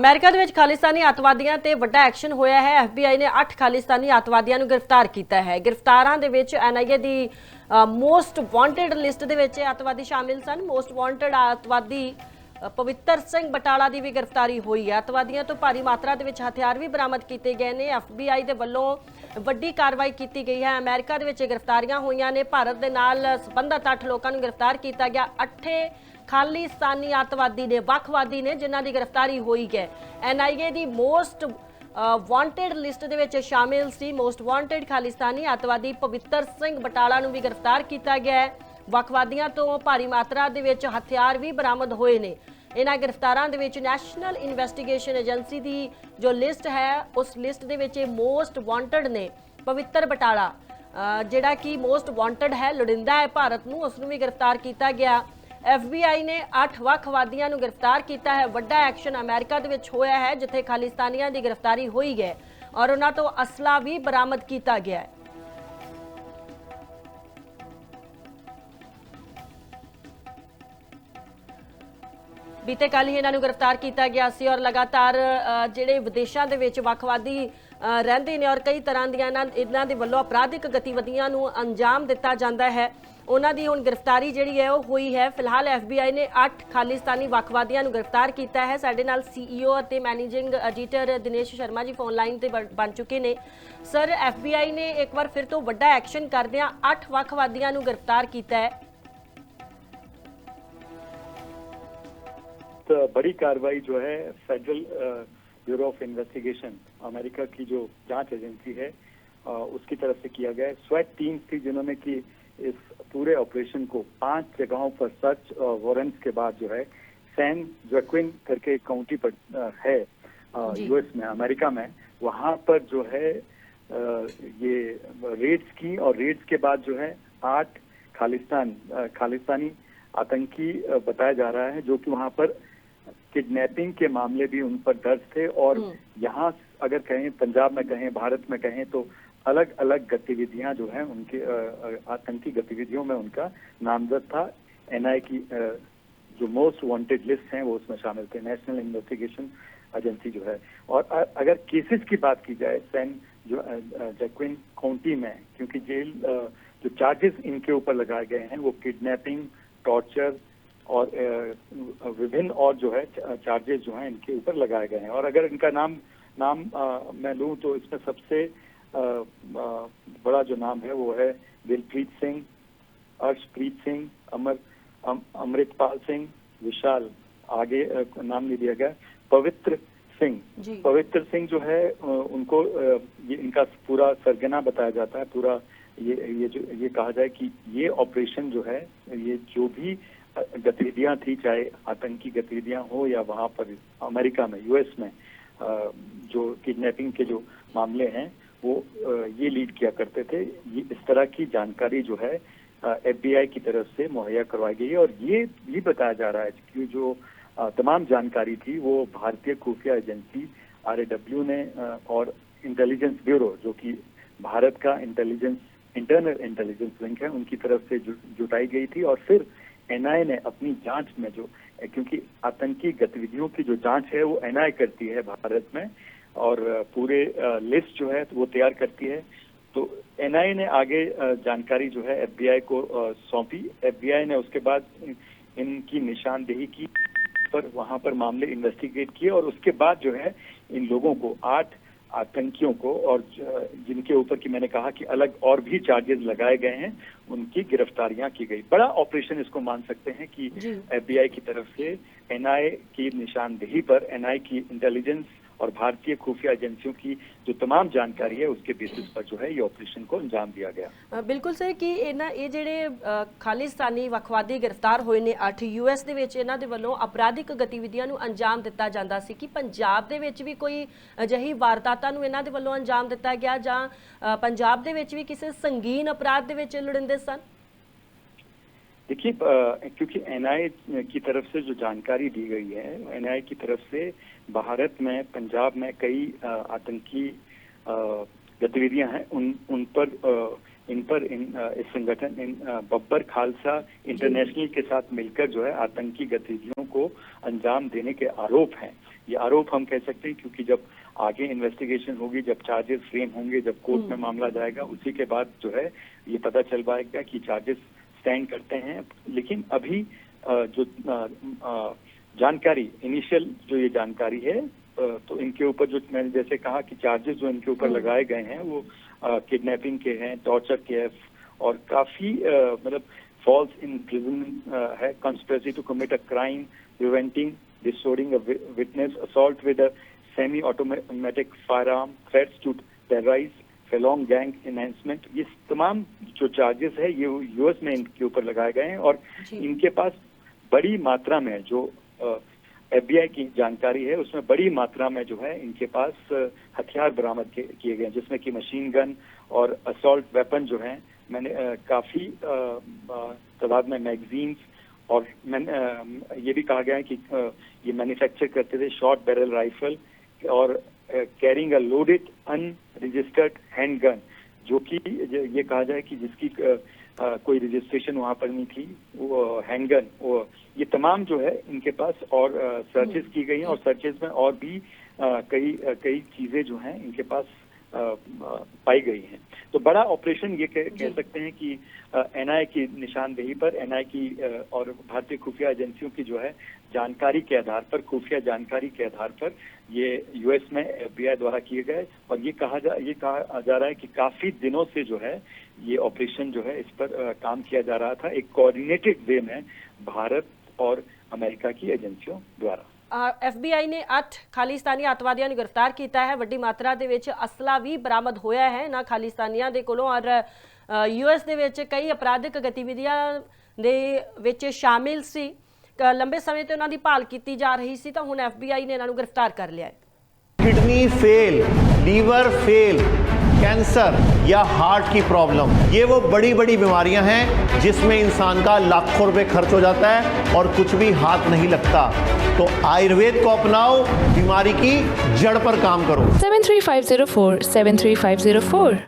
America ਦੇ ਵਿੱਚ ਖਾਲਿਸਤਾਨੀ ਅੱਤਵਾਦੀਆਂ ਤੇ ਵੱਡਾ ਐਕਸ਼ਨ ਹੋਇਆ ਹੈ। FBI ਨੇ 8 ਖਾਲਿਸਤਾਨੀ ਅੱਤਵਾਦੀਆਂ ਨੂੰ ਗ੍ਰਿਫਤਾਰ ਕੀਤਾ ਹੈ। ਗ੍ਰਿਫਤਾਰਾਂ ਦੇ ਵਿੱਚ NIA ਦੀ ਮੋਸਟ ਵਾਂਟਡ ਲਿਸਟ ਦੇ ਵਿੱਚ ਅੱਤਵਾਦੀ ਸ਼ਾਮਿਲ ਸਨ। ਮੋਸਟ ਵਾਂਟਡ ਅੱਤਵਾਦੀ ਪਵਿੱਤਰ ਸਿੰਘ ਬਟਾਲਾ ਦੀ ਵੀ ਗ੍ਰਿਫਤਾਰੀ ਹੋਈ ਹੈ। ਅੱਤਵਾਦੀਆਂ ਤੋਂ ਭਾਰੀ ਮਾਤਰਾ ਦੇ ਵਿੱਚ ਹਥਿਆਰ ਵੀ ਬਰਾਮਦ ਕੀਤੇ ਗਏ ਨੇ। FBI ਦੇ ਵੱਲੋਂ ਵੱਡੀ ਕਾਰਵਾਈ ਕੀਤੀ ਗਈ ਹੈ। ਅਮਰੀਕਾ ਦੇ ਵਿੱਚ ਗ੍ਰਿਫਤਾਰੀਆਂ ਹੋਈਆਂ ਨੇ। ਭਾਰਤ ਦੇ ਨਾਲ ਸੰਬੰਧਿਤ 8 ਲੋਕਾਂ ਨੂੰ ਗ੍ਰਿਫਤਾਰ ਕੀਤਾ ਗਿਆ। 8 ਖਾਲਿਸਤਾਨੀ ਅੱਤਵਾਦੀ ਨੇ, ਵੱਖਵਾਦੀ ਨੇ, ਜਿਨ੍ਹਾਂ ਦੀ ਗ੍ਰਿਫਤਾਰੀ ਹੋਈ ਹੈ। NIA ਦੀ ਮੋਸਟ ਵਾਂਟਡ ਲਿਸਟ ਦੇ ਵਿੱਚ ਸ਼ਾਮਿਲ ਸੀ। ਮੋਸਟ ਵਾਂਟਡ ਖਾਲਿਸਤਾਨੀ ਅੱਤਵਾਦੀ ਪਵਿੱਤਰ ਸਿੰਘ ਬਟਾਲਾ ਨੂੰ ਵੀ ਗ੍ਰਿਫਤਾਰ ਕੀਤਾ ਗਿਆ ਹੈ। ਵੱਖਵਾਦੀਆਂ ਤੋਂ ਭਾਰੀ ਮਾਤਰਾ ਦੇ ਵਿੱਚ ਹਥਿਆਰ ਵੀ ਬਰਾਮਦ ਹੋਏ ਨੇ। ਇਹਨਾਂ ਗ੍ਰਿਫਤਾਰਾਂ ਦੇ ਵਿੱਚ ਨੈਸ਼ਨਲ ਇਨਵੈਸਟੀਗੇਸ਼ਨ ਏਜੰਸੀ ਦੀ ਜੋ ਲਿਸਟ ਹੈ, ਉਸ ਲਿਸਟ ਦੇ ਵਿੱਚ ਮੋਸਟ ਵਾਂਟਡ ਨੇ ਪਵਿੱਤਰ ਬਟਾਲਾ, ਜਿਹੜਾ ਕਿ ਮੋਸਟ ਵਾਂਟਡ ਹੈ, ਲੋੜਿੰਦਾ ਹੈ ਭਾਰਤ ਨੂੰ, ਉਸ ਨੂੰ ਵੀ ਗ੍ਰਿਫਤਾਰ ਕੀਤਾ ਗਿਆ। FBI ਨੇ 8 ਵੱਖਵਾਦੀਆਂ ਨੂੰ ਗ੍ਰਿਫਤਾਰ ਕੀਤਾ ਹੈ। ਵੱਡਾ ਐਕਸ਼ਨ ਅਮਰੀਕਾ ਦੇ ਵਿੱਚ ਹੋਇਆ ਹੈ, ਜਿੱਥੇ ਖਾਲਿਸਤਾਨੀਆਂ ਦੀ ਗ੍ਰਿਫਤਾਰੀ ਹੋਈ ਹੈ ਔਰ ਉਹਨਾਂ ਤੋਂ ਅਸਲਾ ਵੀ ਬਰਾਮਦ ਕੀਤਾ ਗਿਆ ਹੈ। बीते कल ही इन्हों गिरफ्तार किया गया सी और लगातार ਜਿਹੜੇ ਵਿਦੇਸ਼ਾਂ ਦੇ ਵਿੱਚ ਵੱਖਵਾਦੀ ਰਹਿੰਦੇ ਨੇ और कई तरह ਦੀਆਂ ਇਹਨਾਂ ਦੇ ਵੱਲੋਂ अपराधिक गतिविधियां ਨੂੰ अंजाम दिता जाता है। उन्होंने हुण गिरफ्तारी जिहड़ी है वो हुई है। फिलहाल FBI ने 8 खालिस्तानी ਵੱਖਵਾਦੀਆਂ ਨੂੰ गिरफ्तार किया है। साडे नाल CEO ਅਤੇ managing editor Dinesh Sharma ji phone line ते बन चुके ने। सर, FBI ने एक बार फिर तो वड्डा एक्शन करदियां 8 ਵੱਖਵਾਦੀਆਂ ਨੂੰ गिरफ्तार किया है। तो बड़ी कार्रवाई जो है federal bureau of investigation, America की जो जांच एजेंसी है, उसकी तरफ से किया गया है। स्वैट टीम थी जिन्होंने कि इस पूरे ऑपरेशन को 5 जगहों पर सर्च वारंट्स के बाद जो है सैन जोक्विन करके एक काउंटी पर है US में, अमेरिका में, वहां पर जो है ये रेड्स की और रेड्स के बाद जो है 8 खालिस्तानी आतंकी बताया जा रहा है, जो कि वहां पर किडनैपिंग के मामले भी उन पर दर्ज थे। और यहाँ अगर कहें, पंजाब में कहें, भारत में कहें, तो अलग अलग गतिविधियां जो हैं उनके आतंकी गतिविधियों में उनका नामजद था। NIA की जो मोस्ट वांटेड लिस्ट हैं वो उसमें शामिल थे, नेशनल इन्वेस्टिगेशन एजेंसी जो है। और अगर केसेस की बात की जाए सैन जोक्विन काउंटी में, क्योंकि जेल जो चार्जेस इनके ऊपर लगाए गए हैं वो किडनैपिंग, टॉर्चर और विभिन्न और जो है चार्जेस जो हैं इनके ऊपर लगाए गए हैं। और अगर इनका नाम मैं लूं तो इसमें सबसे बड़ा जो नाम है वो है दिलप्रीत सिंह, अर्शप्रीत सिंह, अमृतपाल सिंह, विशाल, आगे नाम नहीं दिया गया, पवित्र सिंह जो है उनको इनका पूरा सरगना बताया जाता है। पूरा ये कहा जाए कि ये ऑपरेशन जो है, ये जो भी गतिविधियां थी, चाहे आतंकी गतिविधियां हो या वहां पर अमेरिका में, US में जो किडनैपिंग के जो मामले हैं वो ये लीड किया करते थे। ये इस तरह की जानकारी जो है FBI की तरफ से मुहैया करवाई गई है। और ये भी बताया जा रहा है कि जो तमाम जानकारी थी वो भारतीय खुफिया एजेंसी RAW ने और इंटेलिजेंस ब्यूरो, जो कि भारत का इंटरनल इंटेलिजेंस विंग है, उनकी तरफ से जुटाई गई थी। और फिर NIA ने अपनी जांच में जो, क्योंकि आतंकी गतिविधियों की जो जांच है वो NIA करती है भारत में, और पूरे लिस्ट जो है वो तैयार करती है, तो NIA ने आगे जानकारी जो है FBI को सौंपी। FBI ने उसके बाद इनकी निशानदेही की, पर वहां पर मामले इन्वेस्टिगेट किए और उसके बाद जो है इन लोगों को, 8 आतंकियों को, और जिनके ऊपर की मैंने कहा कि अलग और भी चार्जेस लगाए गए हैं, उनकी गिरफ्तारियां की गई। बड़ा ऑपरेशन इसको मान सकते हैं कि FBI की तरफ से NIA की निशानदेही पर NIA की इंटेलिजेंस और भारतीय खुफिया एजेंसियों की जो तमाम जानकारी है उसके बेसिस पर जो है ये ऑपरेशन को अंजाम दिया गया। बिल्कुल सर, कि ये ਜਿਹੜੇ ਖਾਲਿਸਤਾਨੀ ਵੱਖਵਾਦੀ ਗ੍ਰਿਫਤਾਰ ਹੋਏ ਨੇ 8 US ਦੇ ਵਿੱਚ, ਇਹਨਾਂ ਦੇ ਵੱਲੋਂ ਅਪਰਾਧਿਕ ਗਤੀਵਿਧੀਆਂ ਨੂੰ ਅੰਜਾਮ ਦਿੱਤਾ ਜਾਂਦਾ ਸੀ ਕਿ ਪੰਜਾਬ ਦੇ ਵਿੱਚ ਵੀ ਕੋਈ ਅਜਿਹੀ ਵਾਰਦਾਤਾਂ ਨੂੰ ਇਹਨਾਂ ਦੇ ਵੱਲੋਂ ਅੰਜਾਮ ਦਿੱਤਾ ਗਿਆ, ਜਾਂ ਪੰਜਾਬ ਦੇ ਵਿੱਚ ਵੀ ਕਿਸੇ ਸੰਗੀਨ ਅਪਰਾਧ ਦੇ ਵਿੱਚ ਲੁੜਿੰਦੇ ਸਨ? देखिए, क्योंकि NIA की तरफ से जो जानकारी दी गई है, NIA की तरफ से भारत में, पंजाब में कई आतंकी गतिविधियां हैं, उन पर इस संगठन बब्बर खालसा इंटरनेशनल के साथ मिलकर जो है आतंकी गतिविधियों को अंजाम देने के आरोप हैं। ये आरोप हम कह सकते हैं क्योंकि जब आगे इन्वेस्टिगेशन होगी, जब चार्जेस फ्रेम होंगे, जब कोर्ट में मामला जाएगा, उसी के बाद जो है ये पता चल पाएगा कि चार्जेस स्टैंड करते हैं। लेकिन अभी जो जानकारी, इनिशियल जो ये जानकारी है, तो इनके ऊपर जो मैंने जैसे कहा कि चार्जेस जो इनके ऊपर लगाए गए हैं वो किडनैपिंग के हैं, टॉर्चर के हैं और काफी मतलब फॉल्स इम्प्रिजनमेंट है, conspiracy to commit a crime, preventing distorting a witness, assault with a semi automatic firearm, threats to terrorize, felony gang enhancement. ये तमाम जो चार्जेस है ये यूएस में इनके ऊपर लगाए गए हैं और इनके पास बड़ी मात्रा में जो FBI की जानकारी है उसमें बड़ी मात्रा में जो है इनके पास हथियार बरामद किए गए हैं, जिसमें कि मशीन गन और असॉल्ट वेपन जो हैं, मैंने काफी तादाद में मैगजीन्स और ये भी कहा गया है कि ये मैन्युफैक्चर करते थे शॉर्ट बैरल राइफल और carrying a loaded unregistered hand gun, जो कि ये कहा जाए कि जिसकी कोई रजिस्ट्रेशन वहां पर नहीं थी, वो हैंडगन, वो ये तमाम जो है इनके पास और सर्चेस की गई हैं और सर्चेस में और भी कई चीजें जो हैं इनके पास पाई गई हैं। तो बड़ा ऑपरेशन ये कह सकते हैं कि NIA की निशानदेही पर, NIA की और भारतीय खुफिया एजेंसियों की जो है जानकारी के आधार पर, खुफिया जानकारी के आधार पर ये यूएस में FBI द्वारा किए गए और ये कहा जा रहा है कि काफी दिनों से जो है ये ऑपरेशन जो है इस पर काम किया जा रहा था एक कोऑर्डिनेटेड वे में भारत और अमेरिका की एजेंसियों द्वारा। FBI ਨੇ 8 ਖਾਲਿਸਤਾਨੀ ਅਤਵਾਦੀਆਂ ਨੂੰ ਗ੍ਰਿਫਤਾਰ ਕੀਤਾ ਹੈ। ਵੱਡੀ ਮਾਤਰਾ ਦੇ ਵਿੱਚ ਅਸਲਾ ਵੀ ਬਰਾਮਦ ਹੋਇਆ ਹੈ ਨਾ ਖਾਲਿਸਤਾਨੀਆਂ ਦੇ ਕੋਲੋਂ ਔਰ US ਦੇ ਵਿੱਚ ਕਈ ਅਪਰਾਧਿਕ ਗਤੀਵਿਧੀਆਂ ਦੇ ਵਿੱਚ ਸ਼ਾਮਿਲ ਸੀ। ਲੰਬੇ ਸਮੇਂ ਤੋਂ ਉਹਨਾਂ ਦੀ ਭਾਲ ਕੀਤੀ ਜਾ ਰਹੀ ਸੀ, ਤਾਂ ਹੁਣ FBI ਨੇ ਇਹਨਾਂ ਨੂੰ ਗ੍ਰਿਫਤਾਰ ਕਰ ਲਿਆ ਹੈ। Kidney fail, liver fail, cancer या हार्ट की प्रॉब्लम, ये वो बड़ी बड़ी बीमारियां हैं जिसमें इंसान का लाखों रुपए खर्च हो जाता है और कुछ भी हाथ नहीं लगता। तो आयुर्वेद को अपनाओ, बीमारी की जड़ पर काम करो। 73504 73504